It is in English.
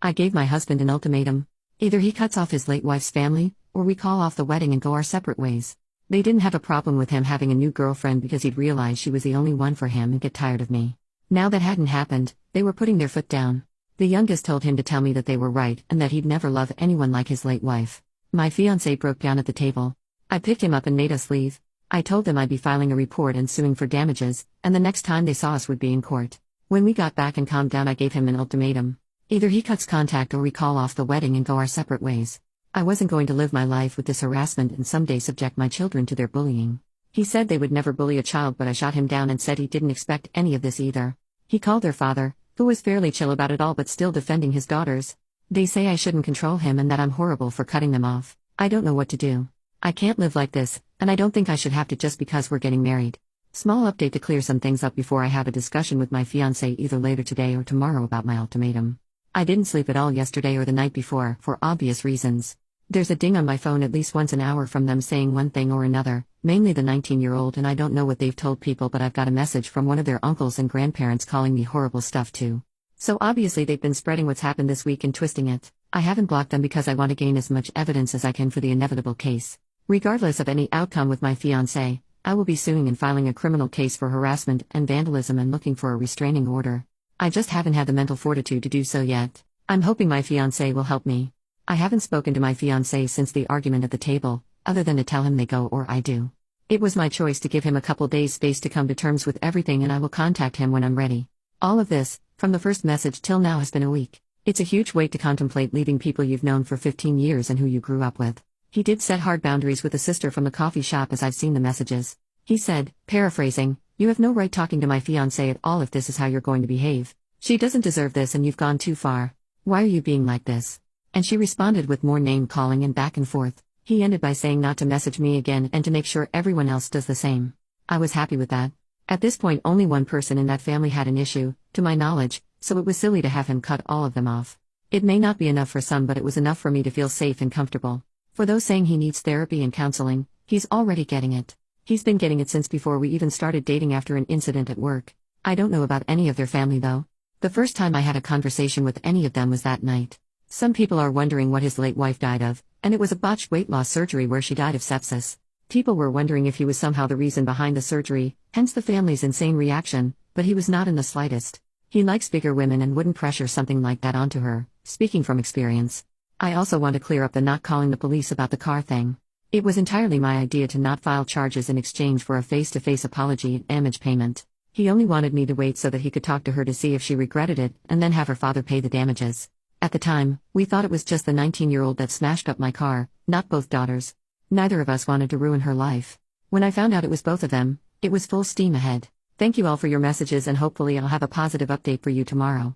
I gave my husband an ultimatum. Either he cuts off his late wife's family, or we call off the wedding and go our separate ways. They didn't have a problem with him having a new girlfriend because he'd realize she was the only one for him and get tired of me. Now that hadn't happened, they were putting their foot down. The youngest told him to tell me that they were right and that he'd never love anyone like his late wife. My fiancé broke down at the table. I picked him up and made us leave. I told them I'd be filing a report and suing for damages, and the next time they saw us would be in court. When we got back and calmed down, I gave him an ultimatum. Either he cuts contact or we call off the wedding and go our separate ways. I wasn't going to live my life with this harassment and someday subject my children to their bullying. He said they would never bully a child, but I shot him down and said he didn't expect any of this either. He called their father, who was fairly chill about it all but still defending his daughters. They say I shouldn't control him and that I'm horrible for cutting them off. I don't know what to do. I can't live like this, and I don't think I should have to just because we're getting married. Small update to clear some things up before I have a discussion with my fiancé either later today or tomorrow about my ultimatum. I didn't sleep at all yesterday or the night before, for obvious reasons. There's a ding on my phone at least once an hour from them saying one thing or another, mainly the 19-year-old, and I don't know what they've told people, but I've got a message from one of their uncles and grandparents calling me horrible stuff too. So obviously they've been spreading what's happened this week and twisting it. I haven't blocked them because I want to gain as much evidence as I can for the inevitable case. Regardless of any outcome with my fiancé, I will be suing and filing a criminal case for harassment and vandalism and looking for a restraining order. I just haven't had the mental fortitude to do so yet. I'm hoping my fiancé will help me. I haven't spoken to my fiancé since the argument at the table, other than to tell him they go or I do. It was my choice to give him a couple days space to come to terms with everything, and I will contact him when I'm ready. All of this, from the first message till now, has been a week. It's a huge weight to contemplate leaving people you've known for 15 years and who you grew up with. He did set hard boundaries with a sister from the coffee shop, as I've seen the messages. He said, paraphrasing, "You have no right talking to my fiancé at all if this is how you're going to behave. She doesn't deserve this and you've gone too far. Why are you being like this?" And she responded with more name-calling and back and forth. He ended by saying not to message me again and to make sure everyone else does the same. I was happy with that. At this point, only one person in that family had an issue, to my knowledge, so it was silly to have him cut all of them off. It may not be enough for some, but it was enough for me to feel safe and comfortable. For those saying he needs therapy and counseling, he's already getting it. He's been getting it since before we even started dating after an incident at work. I don't know about any of their family though. The first time I had a conversation with any of them was that night. Some people are wondering what his late wife died of, and it was a botched weight loss surgery where she died of sepsis. People were wondering if he was somehow the reason behind the surgery, hence the family's insane reaction, but he was not in the slightest. He likes bigger women and wouldn't pressure something like that onto her, speaking from experience. I also want to clear up the not calling the police about the car thing. It was entirely my idea to not file charges in exchange for a face-to-face apology and damage payment. He only wanted me to wait so that he could talk to her to see if she regretted it, and then have her father pay the damages. At the time, we thought it was just the 19-year-old that smashed up my car, not both daughters. Neither of us wanted to ruin her life. When I found out it was both of them, it was full steam ahead. Thank you all for your messages, and hopefully I'll have a positive update for you tomorrow.